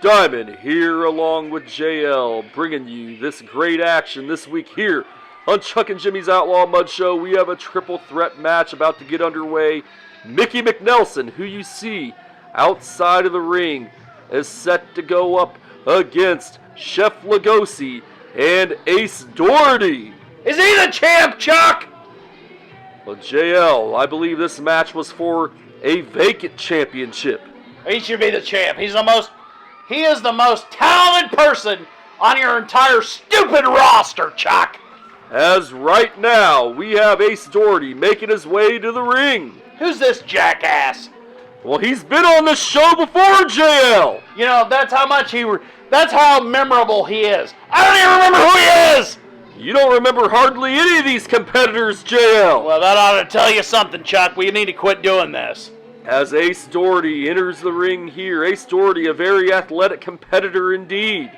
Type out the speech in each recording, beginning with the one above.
Diamond here along with JL, bringing you this great action this week here on Chuck and Jimmy's Outlaw Mudshow. We have a triple threat match about to get underway. Mickey McNelson, who you see outside of the ring, is set to go up against Chef Lugosi and Ace Doherty. Is he the champ, Chuck? Well, JL, I believe this match was for a vacant championship. He should be the champ. He is the most talented person on your entire stupid roster, Chuck. As right now, we have Ace Doherty making his way to the ring. Who's this jackass? Well, he's been on this show before, JL. You know, that's how memorable he is. I don't even remember who he is. You don't remember hardly any of these competitors, JL. Well, that ought to tell you something, Chuck. We need to quit doing this. As Ace Doherty enters the ring here, Ace Doherty, a very athletic competitor indeed.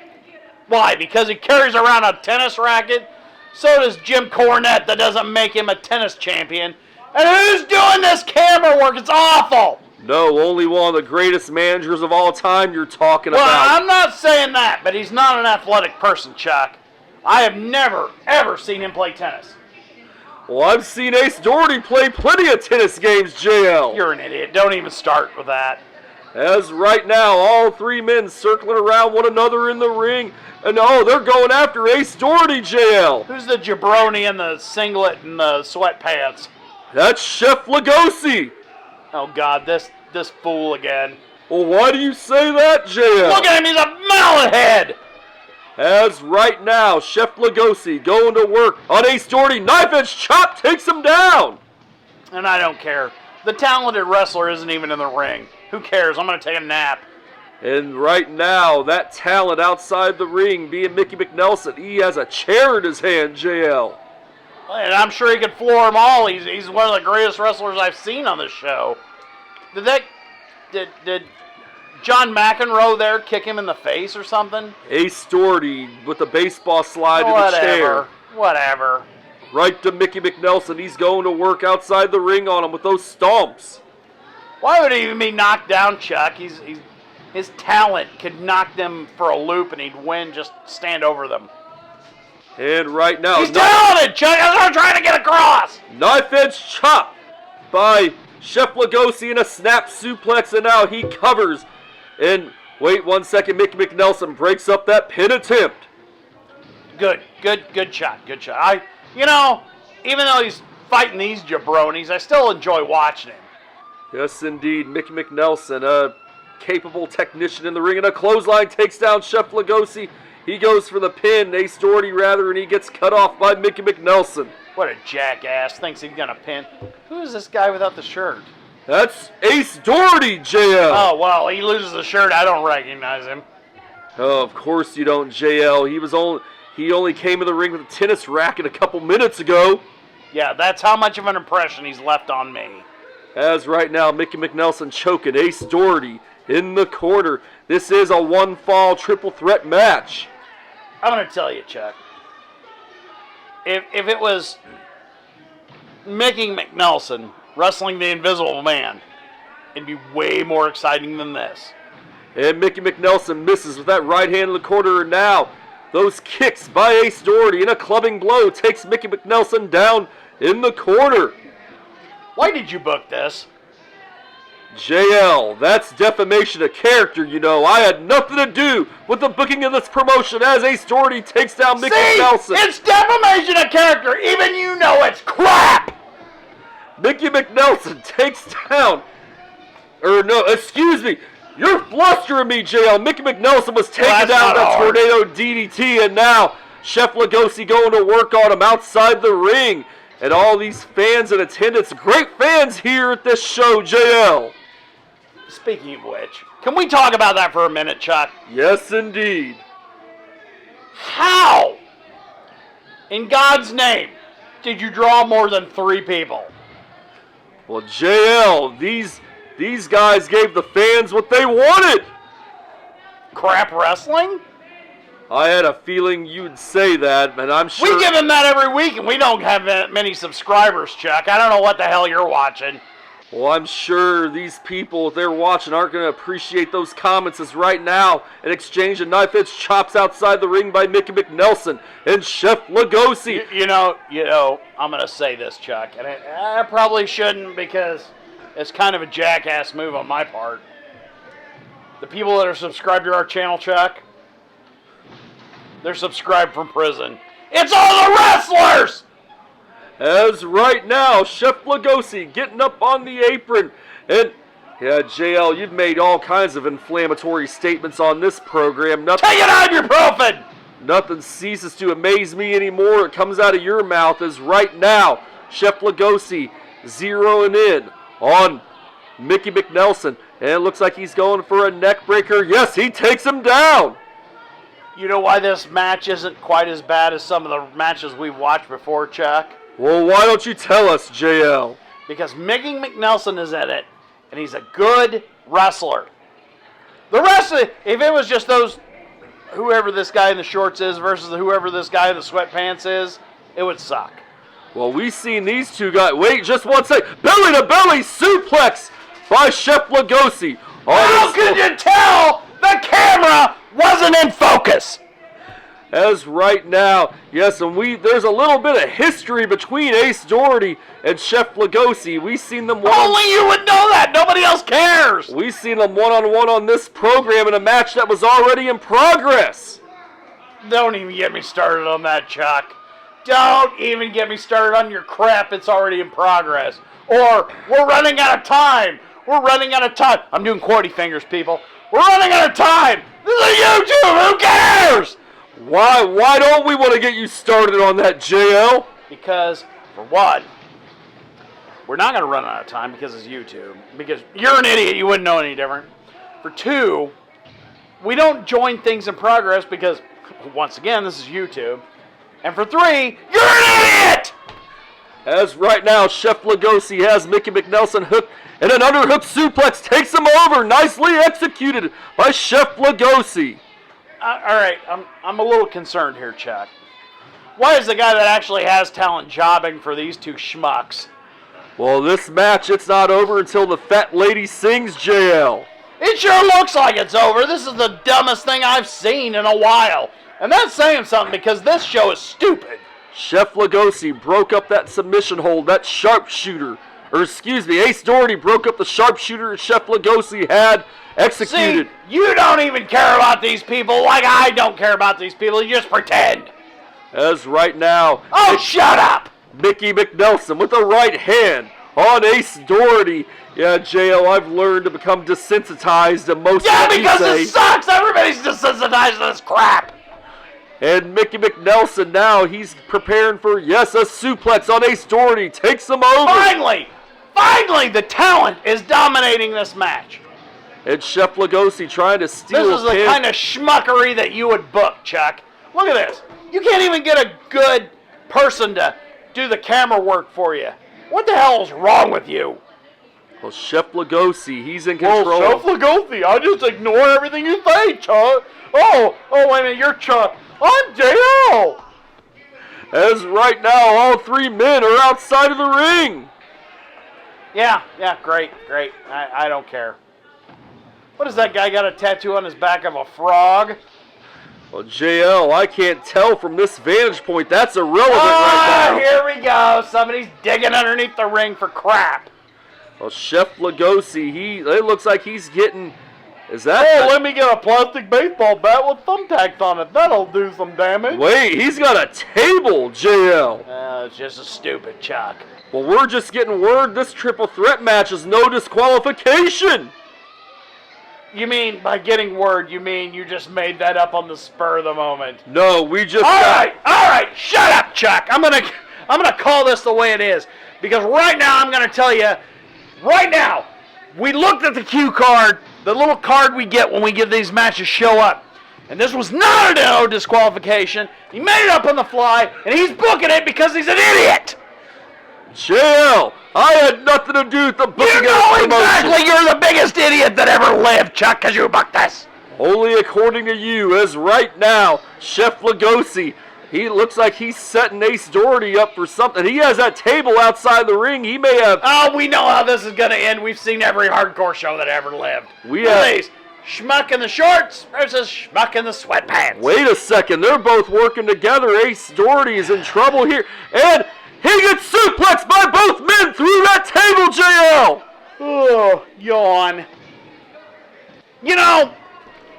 Why? Because he carries around a tennis racket? So does Jim Cornette. That doesn't make him a tennis champion. And who's doing this camera work? It's awful. No, only one of the greatest managers of all time you're talking about. Well, I'm not saying that, but he's not an athletic person, Chuck. I have never, ever seen him play tennis. Well, I've seen Ace Doherty play plenty of tennis games, JL. You're an idiot. Don't even start with that. As right now, all three men circling around one another in the ring. And they're going after Ace Doherty, JL. Who's the jabroni in the singlet and the sweatpants? That's Chef Lugosi. Oh, God, this fool again. Well, why do you say that, JL? Look at him, he's a mallet head. As right now, Chef Lugosi going to work on Ace Doherty. Knife edge chop takes him down. And I don't care. The talented wrestler isn't even in the ring. Who cares? I'm going to take a nap. And right now, that talent outside the ring being Mickey McNelson. He has a chair in his hand, JL. And I'm sure he could floor them all. He's one of the greatest wrestlers I've seen on this show. Did John McEnroe there kick him in the face or something? Ace Doherty with the baseball slide to the chair. Whatever. Right to Mickey McNelson. He's going to work outside the ring on him with those stomps. Why would he even be knocked down, Chuck? His talent could knock them for a loop and he'd win, just stand over them. And right now... He's talented, Chuck! That's what I'm trying to get across! Knife edge chop by Chef Lugosi in a snap suplex, and now he covers. And wait 1 second, Mickey McNelson breaks up that pin attempt. Good shot. Even though he's fighting these jabronis, I still enjoy watching him. Yes, indeed, Mickey McNelson, a capable technician in the ring, and a clothesline takes down Chef Lugosi. He goes for the pin, Ace Doherty rather, and he gets cut off by Mickey McNelson. What a jackass, thinks he's gonna pin. Who is this guy without the shirt? That's Ace Doherty, JL. Oh, well, he loses the shirt, I don't recognize him. Oh, of course you don't, JL. He only came in the ring with a tennis racket a couple minutes ago. Yeah, that's how much of an impression he's left on me. As right now, Mickey McNelson choking Ace Doherty in the corner. This is a one-fall triple threat match. I'm going to tell you, Chuck. If it was Mickey McNelson wrestling the Invisible Man, it'd be way more exciting than this. And Mickey McNelson misses with that right hand in the corner. And now, those kicks by Ace Doherty in a clubbing blow takes Mickey McNelson down in the corner. Why did you book this? JL, that's defamation of character, you know. I had nothing to do with the booking of this promotion as Ace Doherty takes down Mickey McNelson. It's defamation of character. Even you know it's crap. Mickey McNelson takes down, you're flustering me, JL. Mickey McNelson was taking down that tornado DDT, and now Chef Lugosi going to work on him outside the ring. And all these fans in attendance, great fans here at this show, JL. Speaking of which, can we talk about that for a minute, Chuck? Yes, indeed. How, in God's name, did you draw more than 3 people? Well, JL, these guys gave the fans what they wanted. Crap wrestling? I had a feeling you'd say that, and I'm sure... We give them that every week, and we don't have that many subscribers, Chuck. I don't know what the hell you're watching. Well, I'm sure these people, if they're watching, aren't going to appreciate those comments as right now, an exchange of knife-edge chops outside the ring by Mickey McNelson and Chef Lugosi. You know, I'm going to say this, Chuck, and I probably shouldn't because it's kind of a jackass move on my part. The people that are subscribed to our channel, Chuck, they're subscribed from prison. It's all the wrestlers! As right now, Chef Lugosi getting up on the apron. And, yeah, JL, you've made all kinds of inflammatory statements on this program. Take an ibuprofen! Nothing ceases to amaze me anymore. It comes out of your mouth as right now, Chef Lugosi zeroing in on Mickey McNelson. And it looks like he's going for a neck breaker. Yes, he takes him down. You know why this match isn't quite as bad as some of the matches we've watched before, Chuck? Well, why don't you tell us, JL? Because Mickey McNelson is in it, and he's a good wrestler. The rest of it, if it was just those, whoever this guy in the shorts is versus whoever this guy in the sweatpants is, it would suck. Well, we've seen these two guys. Wait, just one sec. Belly to belly suplex by Chef Lugosi. How could you tell the camera wasn't in focus? As right now, yes, and there's a little bit of history between Ace Doherty and Chef Lugosi. We've seen them Only you would know that. Nobody else cares. We've seen them one-on-one on this program in a match that was already in progress. Don't even get me started on that, Chuck. Don't even get me started on your crap. It's already in progress. Or, we're running out of time. We're running out of time. I'm doing QWERTY fingers, people. We're running out of time. This is YouTube. Who cares? Why don't we want to get you started on that, JL? Because, for one, we're not going to run out of time because it's YouTube. Because you're an idiot. You wouldn't know any different. For two, we don't join things in progress because, once again, this is YouTube. And for three, you're an idiot! As right now, Chef Lugosi has Mickey McNelson hooked, and an underhook suplex takes him over. Nicely executed by Chef Lugosi. All right, I'm a little concerned here, Chuck. Why is the guy that actually has talent jobbing for these two schmucks? Well, this match, it's not over until the fat lady sings, JL. It sure looks like it's over. This is the dumbest thing I've seen in a while. And that's saying something because this show is stupid. Chef Lugosi broke up that submission hold, that sharpshooter. Or excuse me, Ace Doherty broke up the sharpshooter Chef Lugosi had executed. See, you don't even care about these people like I don't care about these people. You just pretend. As right now... Oh, shut up! Mickey McNelson with the right hand on Ace Doherty. Yeah, JL, I've learned to become desensitized to most of what you say. Yeah, because it sucks! Everybody's desensitized to this crap! And Mickey McNelson now, he's preparing for, yes, a suplex on Ace Doherty. Takes him over. Finally, the talent is dominating this match. And Chef Lugosi trying to steal This is the kind of schmuckery that you would book, Chuck. Look at this. You can't even get a good person to do the camera work for you. What the hell is wrong with you? Well, Chef Lugosi, he's in control. Well, Chef Lugosi, I just ignore everything you say, Chuck. Oh, wait a minute, you're Chuck. I'm JL. As right now, all three men are outside of the ring. Yeah, great. I don't care. What does that guy got a tattoo on his back of a frog? Well, JL, I can't tell from this vantage point. That's irrelevant right now. Here we go. Somebody's digging underneath the ring for crap. Well, Chef Lugosi, it looks like he's getting... let me get a plastic baseball bat with thumbtacks on it. That'll do some damage. Wait, he's got a table, JL. It's just a stupid Chuck. Well, we're just getting word this triple threat match is no disqualification. You mean, by getting word, you mean you just made that up on the spur of the moment? No, we just All right, shut up, Chuck. I'm gonna call this the way it is. Because right now, I'm gonna tell you, we looked at the cue card, the little card we get when we give these matches show up. And this was not a no disqualification. He made it up on the fly, and he's booking it because he's an idiot. JL, I had nothing to do with the booking of the promotion. Exactly, you're the biggest idiot that ever lived, Chuck, because you booked this. Only according to you, as right now, Chef Lugosi, He looks like he's setting Ace Doherty up for something. He has that table outside the ring. He may have... Oh, we know how this is going to end. We've seen every hardcore show that ever lived. Please, schmuck in the shorts versus schmuck in the sweatpants. Wait a second. They're both working together. Ace Doherty is in trouble here. And he gets suplexed by both men through that table, JL. Oh, yawn. You know,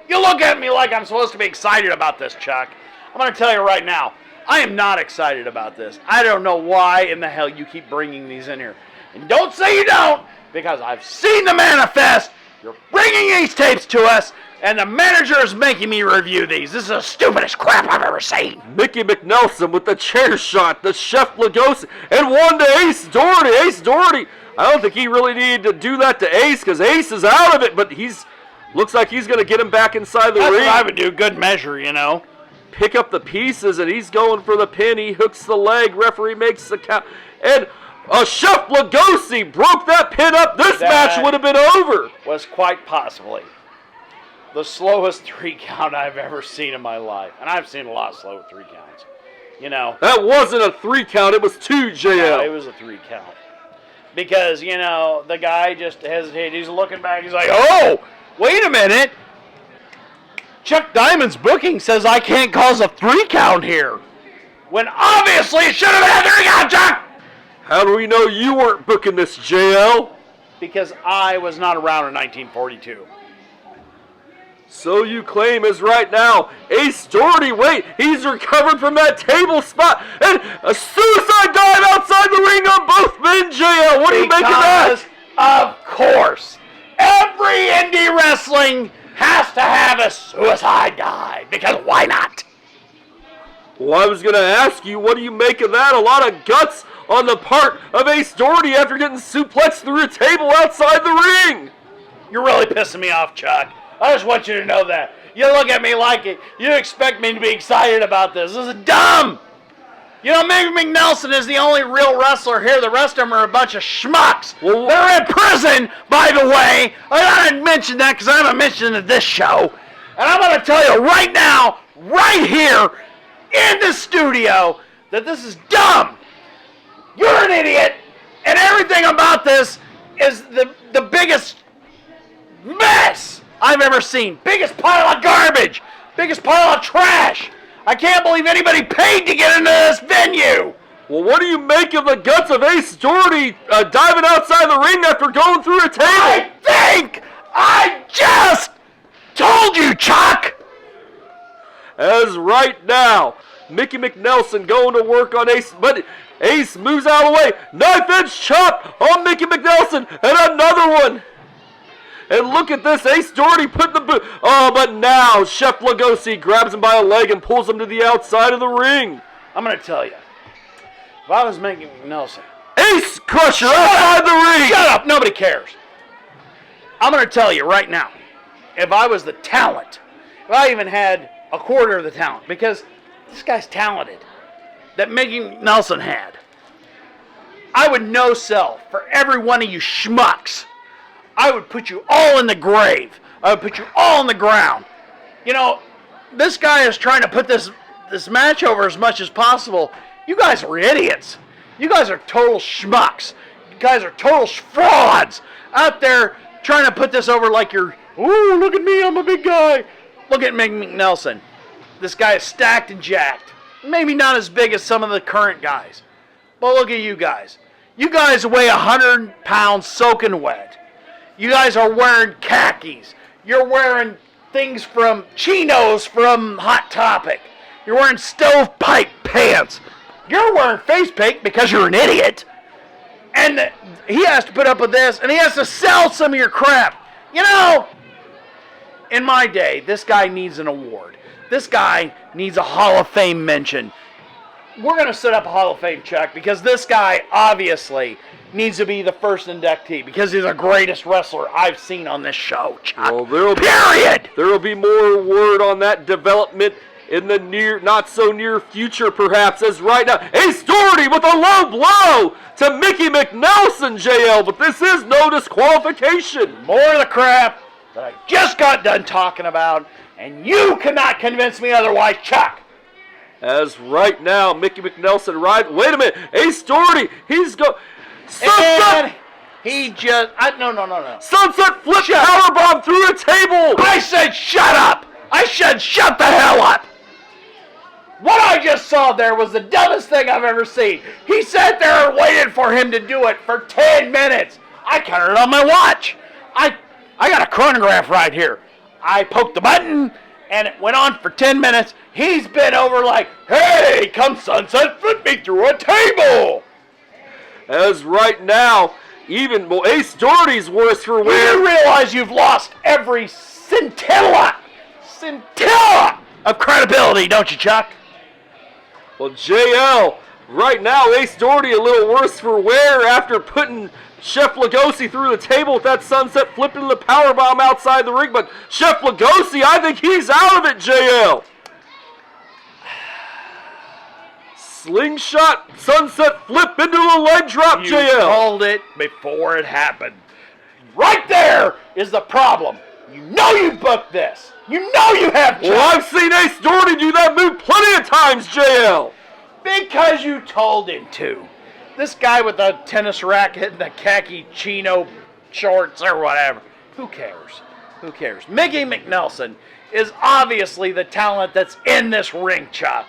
you look at me like I'm supposed to be excited about this, Chuck. I'm going to tell you right now, I am not excited about this. I don't know why in the hell you keep bringing these in here. And don't say you don't, because I've seen the manifest. You're bringing these tapes to us, and the manager is making me review these. This is the stupidest crap I've ever seen. Mickey McNelson with the chair shot, the Chef Lugosi, and one to Ace Doherty. Ace Doherty, I don't think he really needed to do that to Ace, because Ace is out of it, but looks like he's going to get him back inside the ring. That's what I would do, good measure, you know. Pick up the pieces, and he's going for the pin. He hooks the leg. Referee makes the count. And Chef Lugosi broke that pin up. This match would have been over. Was quite possibly the slowest 3 count I've ever seen in my life. And I've seen a lot of slow 3 counts. You know. That wasn't a 3 count. It was 2, JL. No, it was a 3 count. Because, you know, the guy just hesitated. He's looking back. He's like, oh, wait a minute. Chuck Diamond's booking says I can't cause a 3 count here. When obviously it should have been a 3 count, Chuck! How do we know you weren't booking this, JL? Because I was not around in 1942. So you claim is right now. Ace Doherty, wait, he's recovered from that table spot. And a suicide dive outside the ring on both men, JL. What do you make of that? Of course. Every indie wrestling has to have a suicide dive, because why not? Well, I was going to ask you, what do you make of that? A lot of guts on the part of Ace Doherty after getting suplexed through a table outside the ring. You're really pissing me off, Chuck. I just want you to know that. You look at me like it. You expect me to be excited about this. This is dumb. You know, Mickey McNelson is the only real wrestler here. The rest of them are a bunch of schmucks. Well, they're in prison, by the way. I didn't mention that because I haven't mentioned it in this show. And I'm going to tell you right now, right here, in the studio, that this is dumb. You're an idiot. And everything about this is the biggest mess I've ever seen. Biggest pile of garbage. Biggest pile of trash. I can't believe anybody paid to get into this venue. Well, what do you make of the guts of Ace Doherty diving outside the ring after going through a table? I think I just told you, Chuck. As right now, Mickey McNelson going to work on Ace, but Ace moves out of the way. Knife edge chop on Mickey McNelson, and another one. And look at this, Ace Doherty putting the boot. Oh, but now Chef Lugosi grabs him by a leg and pulls him to the outside of the ring. I'm going to tell you, if I was Mickey McNelson. Ace Crusher outside the ring. Shut up, nobody cares. I'm going to tell you right now, if I was the talent, if I even had a quarter of the talent, because this guy's talented, that Mickey Nelson had, I would no sell for every one of you schmucks. I would put you all in the grave. I would put you all on the ground. You know, this guy is trying to put this match over as much as possible. You guys are idiots. You guys are total schmucks. You guys are total frauds out there trying to put this over like you're, ooh, look at me, I'm a big guy. Look at Mick McNelson. This guy is stacked and jacked. Maybe not as big as some of the current guys. But look at you guys. You guys weigh 100 pounds soaking wet. You guys are wearing khakis. You're wearing things from chinos from Hot Topic. You're wearing stovepipe pants. You're wearing face paint because you're an idiot. And he has to put up with this, and he has to sell some of your crap. You know, in my day, this guy needs an award. This guy needs a Hall of Fame mention. We're going to set up a Hall of Fame, Chuck, because this guy obviously needs to be the first inductee because he's the greatest wrestler I've seen on this show, Chuck. Well, period! There will be more word on that development in the near, not so near future, perhaps, as right now. Ace Doherty with a low blow to Mickey McNelson, JL, but this is no disqualification. More of the crap that I just got done talking about, and you cannot convince me otherwise, Chuck. As right now, Mickey McNelson right. Wait a minute, Ace Doherty. He's go. And he just. No. Sunset flip powerbomb through a table. I said shut up. I said shut the hell up. What I just saw there was the dumbest thing I've ever seen. He sat there and waited for him to do it for 10 minutes. I counted on my watch. I got a chronograph right here. I poked the button, and it went on for 10 minutes. He's been over like, hey, come sunset, flip me through a table. As right now, even Ace Doherty's worse for wear. You realize you've lost every scintilla of credibility, don't you, Chuck? Well, JL, right now, Ace Doherty a little worse for wear after putting Chef Lugosi through the table with that sunset flip into the powerbomb outside the ring. But Chef Lugosi, I think he's out of it, JL. Slingshot, sunset flip into the leg drop, You JL. called it before it happened. Right there is the problem. You know you booked this. You know you have Chuck. Well, I've seen Ace Doherty do that move plenty of times, JL. Because you told him to. This guy with the tennis racket and the khaki chino shorts or whatever. Who cares? Who cares? Mickey McNelson is obviously the talent that's in this ring, Chuck.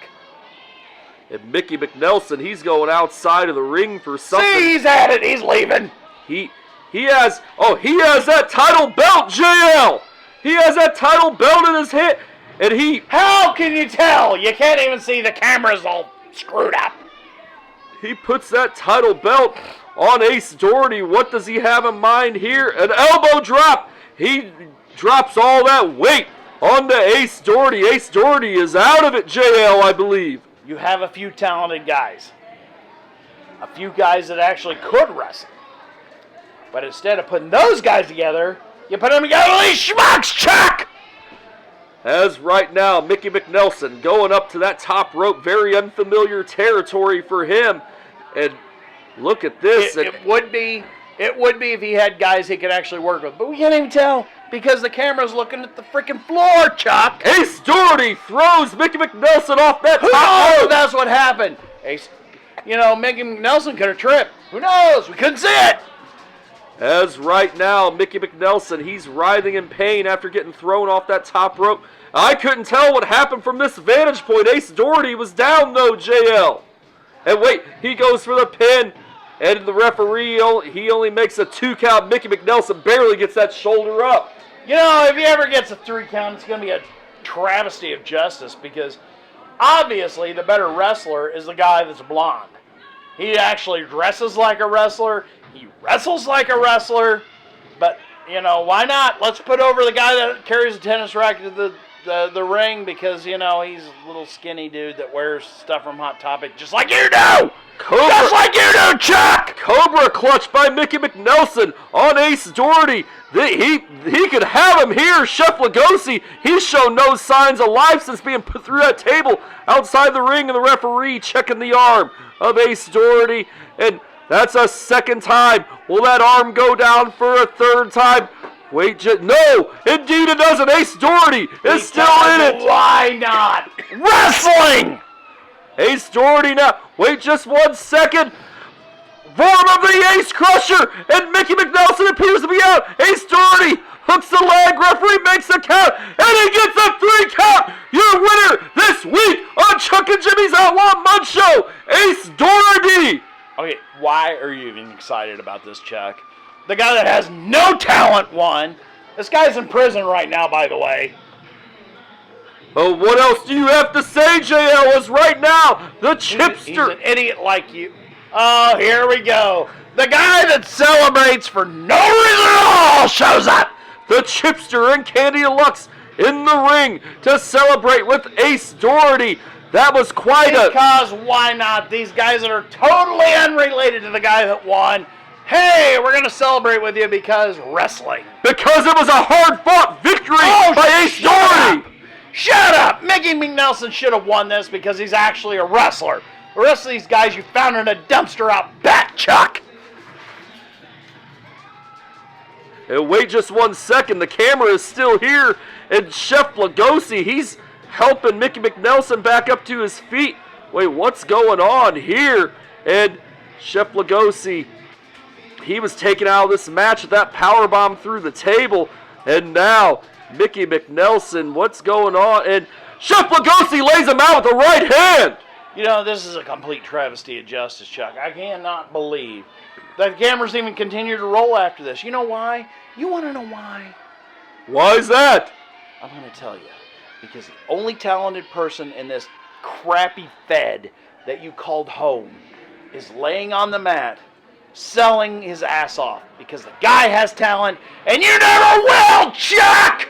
And Mickey McNelson, he's going outside of the ring for something. See, he's at it. He's leaving. He has that title belt, JL. He has that title belt in his hand, and How can you tell? You can't even see the cameras all screwed up. he puts that title belt on Ace Doherty. What does he have in mind here? An elbow drop. He drops all that weight onto Ace Doherty. Ace Doherty is out of it, JL, I believe. You have a few talented guys. A few guys that actually could wrestle. But instead of putting those guys together, you put them together with these schmucks, Chuck! As right now, Mickey McNelson going up to that top rope, very unfamiliar territory for him. And look at this. It would be if he had guys he could actually work with. But we can't even tell because the camera's looking at the freaking floor, Chuck. Ace Doherty throws Mickey McNelson off that Who top knows? rope. That's what happened. Mickey McNelson could have tripped. Who knows? We couldn't see it. As right now, Mickey McNelson, he's writhing in pain after getting thrown off that top rope. I couldn't tell what happened from this vantage point. Ace Doherty was down, though, JL. And wait, he goes for the pin. And the referee, he only makes a 2 count. Mickey McNelson barely gets that shoulder up. If he ever gets a 3 count, it's going to be a travesty of justice because obviously the better wrestler is the guy that's blonde. He actually dresses like a wrestler. He wrestles like a wrestler. But, why not? Let's put over the guy that carries a tennis racket to the ring because, he's a little skinny dude that wears stuff from Hot Topic just like you do! Just like you do, Chuck! Cobra clutch by Mickey McNelson on Ace Doherty. He could have him here. Chef Lugosi, he's shown no signs of life since being put through that table outside the ring, and the referee checking the arm of Ace Doherty. And that's a second time. Will that arm go down for a third time? Wait, no! Indeed it doesn't. Ace Doherty is still in it. Why not? Wrestling! Ace Doherty now. Wait just 1 second. Form of the Ace Crusher, and Mickey McNelson appears to be out. Ace Doherty hooks the leg, referee makes the count, and he gets a 3 count. Your winner this week on Chuck and Jimmy's Outlaw Mudshow, Ace Doherty. Okay, why are you even excited about this, Chuck? The guy that has no talent won. This guy's in prison right now, by the way. Oh, what else do you have to say, JL? As right now, the chipster. He's an idiot like you. Oh, here we go. The guy that celebrates for no reason at all shows up. The chipster and Candy Deluxe in the ring to celebrate with Ace Doherty. That was quite Because why not? These guys that are totally unrelated to the guy that won. Hey, we're going to celebrate with you because wrestling. Because it was a hard-fought victory by Ace Doherty. Shut up! Mickey McNelson should have won this because he's actually a wrestler. The rest of these guys you found in a dumpster out back, Chuck. And wait just 1 second. The camera is still here. And Chef Lugosi, he's helping Mickey McNelson back up to his feet. Wait, what's going on here? And Chef Lugosi, he was taken out of this match with that powerbomb through the table. And now, Mickey McNelson, what's going on? And Chef Lugosi lays him out with the right hand. You know, this is a complete travesty of justice, Chuck. I cannot believe that the cameras even continue to roll after this. You know why? You want to know why? Why is that? I'm going to tell you. Because the only talented person in this crappy fed that you called home is laying on the mat, selling his ass off. Because the guy has talent, and you never will, Chuck!